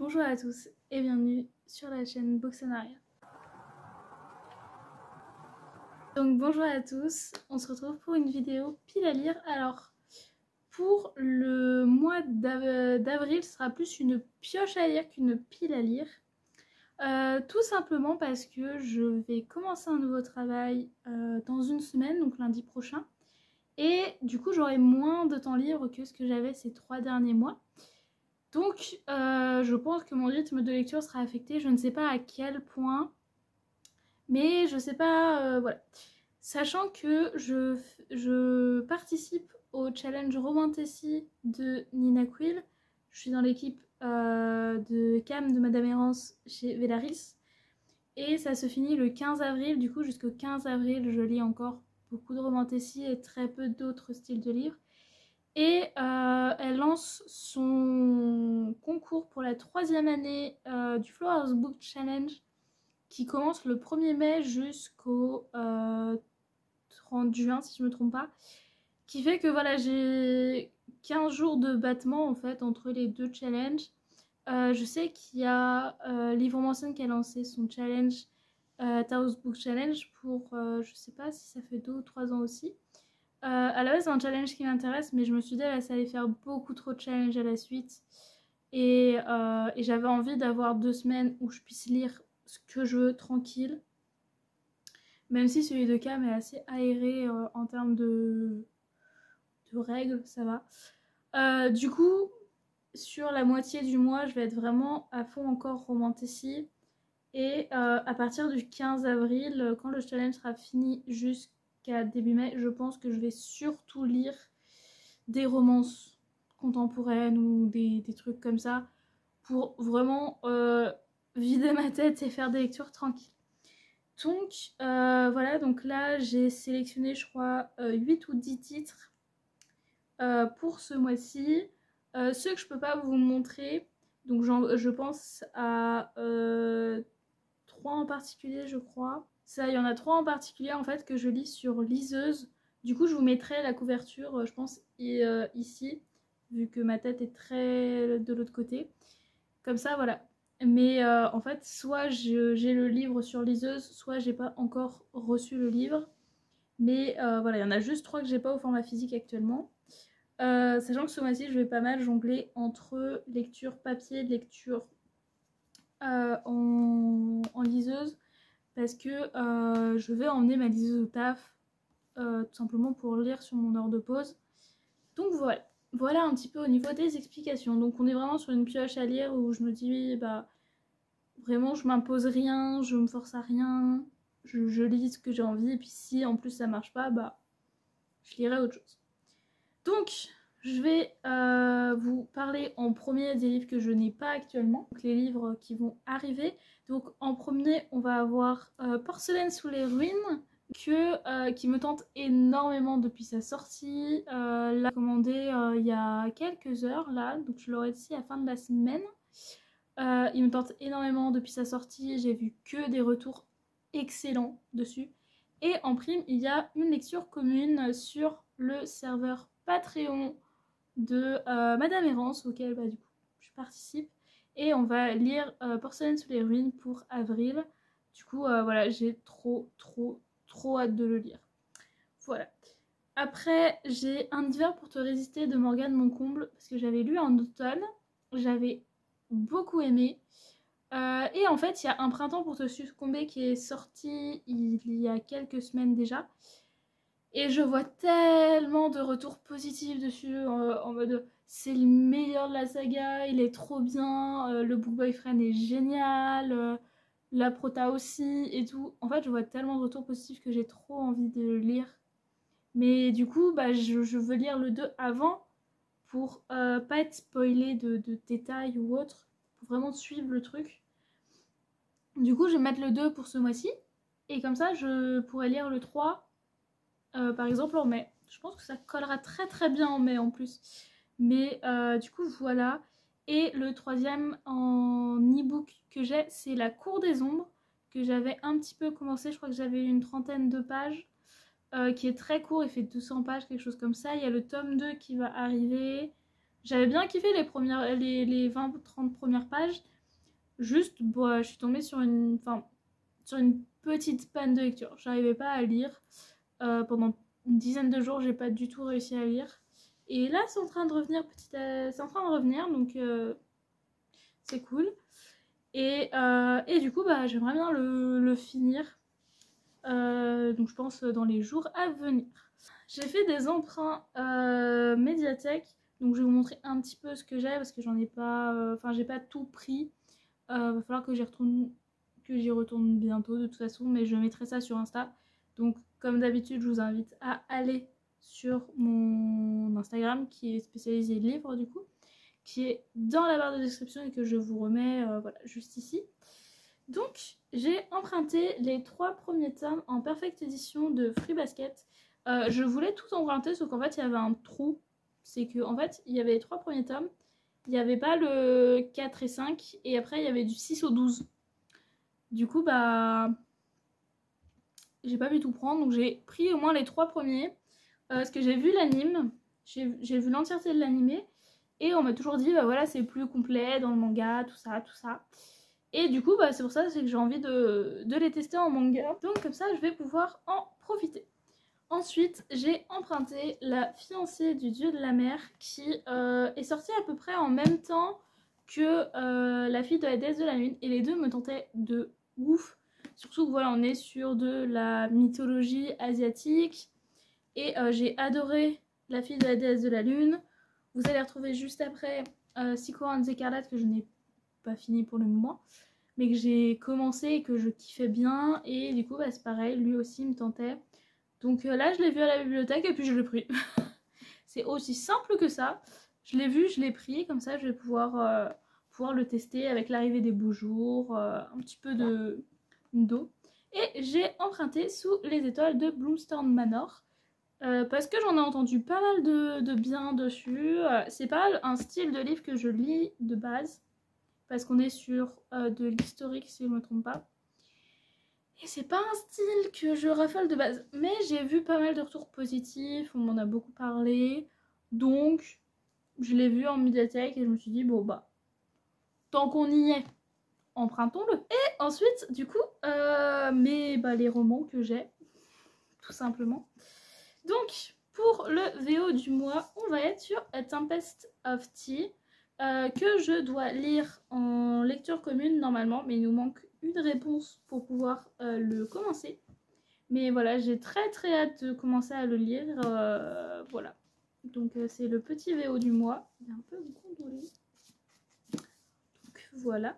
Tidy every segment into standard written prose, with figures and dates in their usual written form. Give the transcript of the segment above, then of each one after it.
Bonjour à tous et bienvenue sur la chaîne Boxanaria. Donc bonjour à tous, on se retrouve pour une vidéo pile à lire. Alors pour le mois d'avril, ce sera plus une pioche à lire qu'une pile à lire. Tout simplement parce que je vais commencer un nouveau travail dans une semaine, donc lundi prochain. Et du coup j'aurai moins de temps libre que ce que j'avais ces 3 derniers mois. Donc je pense que mon rythme de lecture sera affecté, je ne sais pas à quel point, mais je sais pas, voilà. Sachant que je participe au challenge Romantasy de Nina Quill, je suis dans l'équipe de Cam de Madame Errance chez Velaris, et ça se finit le 15 avril, du coup jusqu'au 15 avril je lis encore beaucoup de Romantasy et très peu d'autres styles de livres. Et elle lance son concours pour la 3e année du Flowers Book Challenge qui commence le 1er mai jusqu'au 30 juin si je me trompe pas. Qui fait que voilà, j'ai 15 jours de battement en fait entre les deux challenges. Je sais qu'il y a Livre Manson qui a lancé son challenge Taos Book Challenge pour je sais pas si ça fait 2 ou 3 ans aussi. À la base c'est un challenge qui m'intéresse, mais je me suis dit là ça allait faire beaucoup trop de challenges à la suite et j'avais envie d'avoir 2 semaines où je puisse lire ce que je veux tranquille, même si celui de Cam est assez aéré en termes de règles, ça va. Du coup sur la moitié du mois je vais être vraiment à fond encore Romantasy, et à partir du 15 avril quand le challenge sera fini jusqu'à début mai, je pense que je vais surtout lire des romances contemporaines ou des trucs comme ça pour vraiment vider ma tête et faire des lectures tranquilles. Donc voilà, donc là j'ai sélectionné je crois 8 ou 10 titres pour ce mois-ci. Ceux que je peux pas vous montrer, donc je pense à 3 en particulier je crois. Ça, il y en a 3 en particulier en fait que je lis sur liseuse. Du coup je vous mettrai la couverture je pense ici, vu que ma tête est très de l'autre côté. Comme ça voilà. Mais en fait soit j'ai le livre sur liseuse, soit j'ai pas encore reçu le livre. Mais voilà, il y en a juste 3 que j'ai pas au format physique actuellement. Sachant que ce mois-ci je vais pas mal jongler entre lecture papier et lecture en liseuse, parce que je vais emmener ma liseuse au taf tout simplement pour lire sur mon heure de pause. Donc voilà un petit peu au niveau des explications. Donc on est vraiment sur une pioche à lire où je me dis bah vraiment je m'impose rien, je me force à rien, je lis ce que j'ai envie, et puis si en plus ça marche pas, bah je lirai autre chose. Donc je vais vous parler en premier des livres que je n'ai pas actuellement, donc les livres qui vont arriver. Donc en premier on va avoir Porcelaine sous les ruines, qui me tente énormément depuis sa sortie. L'a commandé il y a quelques heures là, donc je l'aurai ici à la fin de la semaine. Il me tente énormément depuis sa sortie, j'ai vu que des retours excellents dessus. Et en prime, il y a une lecture commune sur le serveur Patreon de Madame Errance, auquel bah, du coup je participe. Et on va lire Porcelaine sous les ruines pour avril. Du coup, voilà, j'ai trop hâte de le lire. Voilà. Après, j'ai Un hiver pour te résister de Morgane Moncomble, parce que j'avais lu en automne. J'avais beaucoup aimé. Et en fait, il y a Un printemps pour te succomber qui est sorti il y a quelques semaines déjà. Et je vois tellement de retours positifs dessus, en mode c'est le meilleur de la saga, il est trop bien, le book boyfriend est génial, la prota aussi et tout. En fait, je vois tellement de retours positifs que j'ai trop envie de le lire. Mais du coup, bah, je veux lire le 2 avant pour pas être spoilée de détails ou autre, pour vraiment suivre le truc. Du coup, je vais mettre le 2 pour ce mois-ci, et comme ça, je pourrais lire le 3 par exemple en mai. Je pense que ça collera très bien en mai en plus. Mais du coup voilà. Et le 3e en e-book que j'ai, c'est La Cour des Ombres, que j'avais un petit peu commencé. Je crois que j'avais une trentaine de pages, qui est très court, il fait 200 pages, quelque chose comme ça. Il y a le tome 2 qui va arriver J'avais bien kiffé les 20-30 premières pages. Juste, bon, je suis tombée sur une petite panne de lecture. J'arrivais pas à lire. Pendant une dizaine de jours, j'ai pas du tout réussi à lire. Et là, c'est en train de revenir c'est en train de revenir, donc c'est cool. Et du coup, bah, j'aimerais bien le finir. Donc je pense dans les jours à venir. J'ai fait des emprunts médiathèque. Donc je vais vous montrer un petit peu ce que j'ai parce que j'en ai pas. Enfin, j'ai pas tout pris. Va falloir que j'y retourne bientôt de toute façon, mais je mettrai ça sur Insta. Donc comme d'habitude, je vous invite à aller sur mon Instagram qui est spécialisé livres du coup, qui est dans la barre de description et que je vous remets voilà, juste ici. Donc j'ai emprunté les 3 premiers tomes en perfecte édition de Free Basket. Je voulais tout emprunter sauf qu'en fait il y avait un trou. C'est que en fait il y avait les 3 premiers tomes. Il n'y avait pas le 4 et 5 et après il y avait du 6 au 12. Du coup bah j'ai pas pu tout prendre donc j'ai pris au moins les 3 premiers. Parce que j'ai vu l'anime, j'ai vu l'entièreté de l'animé et on m'a toujours dit bah voilà c'est plus complet dans le manga, tout ça, tout ça. Et du coup bah c'est pour ça que j'ai envie de les tester en manga. Donc comme ça je vais pouvoir en profiter. Ensuite, j'ai emprunté La fiancée du dieu de la mer qui est sortie à peu près en même temps que La fille de la déesse de la lune. Et les deux me tentaient de ouf. Surtout que voilà, on est sur de la mythologie asiatique. Et j'ai adoré La fille de la déesse de la lune. Vous allez retrouver juste après Sakura and the Écarlate que je n'ai pas fini pour le moment. Mais que j'ai commencé et que je kiffais bien. Et du coup, bah, c'est pareil, lui aussi me tentait. Donc là, je l'ai vu à la bibliothèque et puis je l'ai pris. C'est aussi simple que ça. Je l'ai vu, je l'ai pris. Comme ça, je vais pouvoir le tester avec l'arrivée des beaux jours, un petit peu d'eau. Et j'ai emprunté Sous les étoiles de Bloomstorm Manor. Parce que j'en ai entendu pas mal de bien dessus. C'est pas un style de livre que je lis de base. Parce qu'on est sur de l'historique, si je ne me trompe pas. Et c'est pas un style que je raffole de base. Mais j'ai vu pas mal de retours positifs, on m'en a beaucoup parlé. Donc, je l'ai vu en médiathèque et je me suis dit, bon bah, tant qu'on y est, empruntons-le. Et ensuite, du coup, les romans que j'ai, tout simplement. Donc, pour le VO du mois, on va être sur A Tempest of Tea, que je dois lire en lecture commune normalement, mais il nous manque une réponse pour pouvoir le commencer. Mais voilà, j'ai très très hâte de commencer à le lire. Voilà. Donc c'est le petit VO du mois. Il est un peu gondolé. Donc voilà.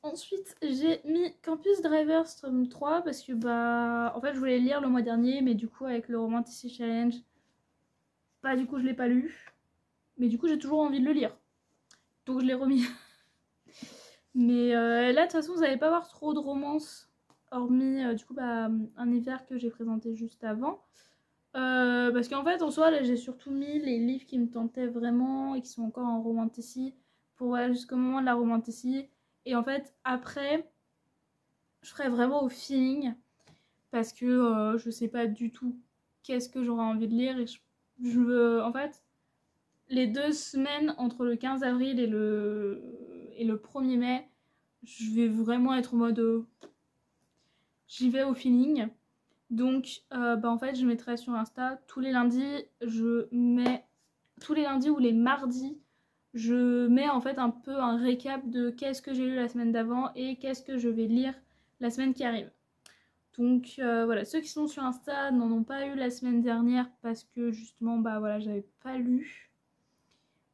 Ensuite, j'ai mis Campus Driver Tome 3 parce que bah en fait je voulais le lire le mois dernier, mais du coup avec le Romanticy Challenge, bah du coup je l'ai pas lu. Mais du coup j'ai toujours envie de le lire. Donc je l'ai remis. Mais là de toute façon vous n'allez pas voir trop de romances, hormis du coup bah, un hiver que j'ai présenté juste avant. Parce qu'en fait en soi là j'ai surtout mis les livres qui me tentaient vraiment et qui sont encore en romanticy pour voilà, jusqu'au moment de la romanticy. Et en fait après je ferai vraiment au feeling parce que je sais pas du tout qu'est-ce que j'aurais envie de lire et je veux en fait les 2 semaines entre le 15 avril et le 1er mai, je vais vraiment être en mode j'y vais au feeling. Donc en fait je mettrai sur Insta tous les lundis, tous les lundis ou les mardis, je mets en fait un peu un récap de qu'est-ce que j'ai lu la semaine d'avant et qu'est-ce que je vais lire la semaine qui arrive. Donc voilà, ceux qui sont sur Insta n'en ont pas eu la semaine dernière parce que justement bah voilà j'avais pas lu.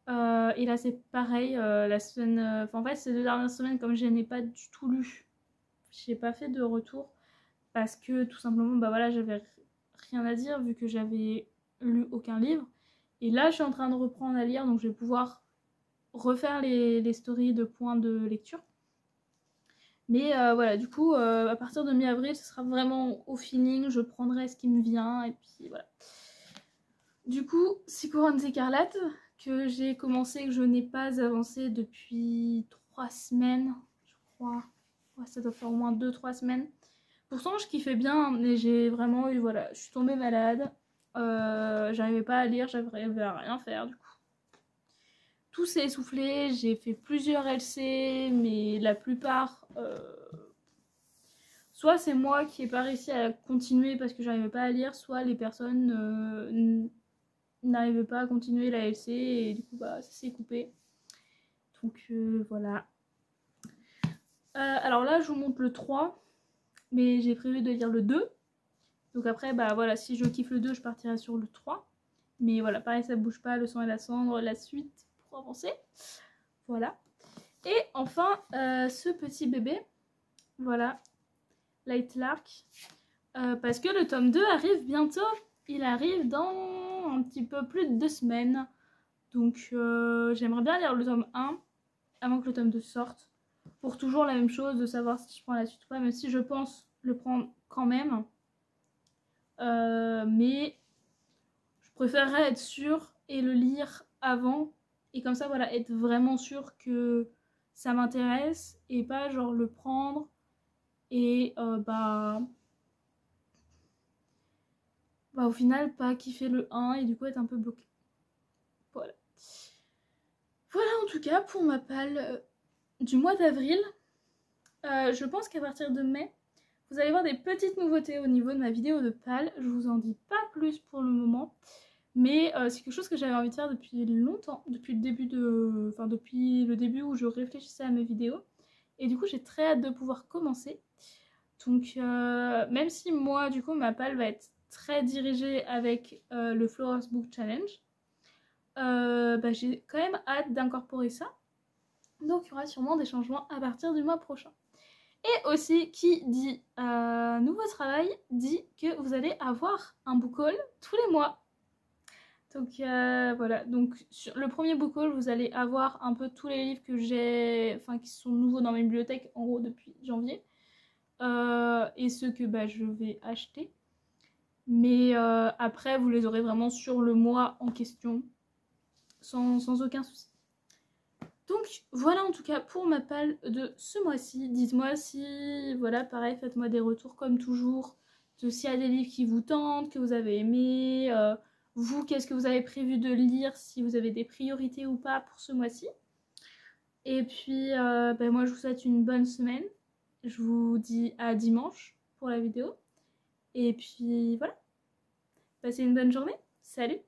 Et là c'est pareil, la semaine, en fait ces 2 dernières semaines comme je n'ai pas du tout lu, j'ai pas fait de retour parce que tout simplement bah voilà j'avais rien à dire vu que j'avais lu aucun livre. Et là je suis en train de reprendre à lire donc je vais pouvoir refaire les stories de points de lecture. Mais voilà du coup à partir de mi-avril ce sera vraiment au feeling, je prendrai ce qui me vient et puis voilà. Du coup Sakura and the Écarlate que j'ai commencé, que je n'ai pas avancé depuis 3 semaines, je crois. Ouais, ça doit faire au moins 2-3 semaines. Pourtant, je kiffais bien, mais j'ai vraiment eu, voilà, je suis tombée malade. J'arrivais pas à lire, j'arrivais à rien faire, du coup. tout s'est essoufflé, j'ai fait plusieurs LC, mais la plupart, soit c'est moi qui n'ai pas réussi à continuer parce que j'arrivais pas à lire, soit les personnes n'arrivaient pas à continuer la LC et du coup bah ça s'est coupé. Donc voilà. Alors là je vous montre le 3, mais j'ai prévu de lire le 2. Donc après bah voilà, si je kiffe le 2 je partirai sur le 3. Mais voilà, pareil ça bouge pas, le sang et la cendre, la suite pour avancer. Voilà. Et enfin ce petit bébé, voilà, Light Lark. Parce que le tome 2 arrive bientôt. Il arrive dans un petit peu plus de 2 semaines. Donc j'aimerais bien lire le tome 1 avant que le tome 2 sorte. Pour toujours la même chose, de savoir si je prends la suite ou pas, même si je pense le prendre quand même. Mais je préférerais être sûre et le lire avant. Et comme ça, voilà, être vraiment sûre que ça m'intéresse. Et pas genre le prendre et bah au final pas kiffer le 1 et du coup être un peu bloqué. Voilà. Voilà en tout cas pour ma palle du mois d'avril. Je pense qu'à partir de mai, vous allez voir des petites nouveautés au niveau de ma vidéo de palle. Je vous en dis pas plus pour le moment. Mais c'est quelque chose que j'avais envie de faire depuis longtemps, depuis le début où je réfléchissais à mes vidéos. Et du coup j'ai très hâte de pouvoir commencer. Donc même si moi du coup ma palle va être très dirigée avec le Flowers Book Challenge, bah, j'ai quand même hâte d'incorporer ça. Donc il y aura sûrement des changements à partir du mois prochain. Et aussi, qui dit nouveau travail, dit que vous allez avoir un book haul tous les mois. Donc voilà, donc sur le premier book haul, vous allez avoir un peu tous les livres que j'ai, enfin qui sont nouveaux dans ma bibliothèque, en gros depuis janvier. Et ceux que bah, je vais acheter. Mais après, vous les aurez vraiment sur le mois en question, sans aucun souci. Donc voilà en tout cas pour ma palle de ce mois-ci. Dites-moi si, voilà, pareil, faites-moi des retours comme toujours. S'il y a des livres qui vous tentent, que vous avez aimé. Vous, qu'est-ce que vous avez prévu de lire, si vous avez des priorités ou pas pour ce mois-ci. Et puis, ben moi je vous souhaite une bonne semaine. Je vous dis à dimanche pour la vidéo. Et puis voilà. Passez une bonne journée. Salut!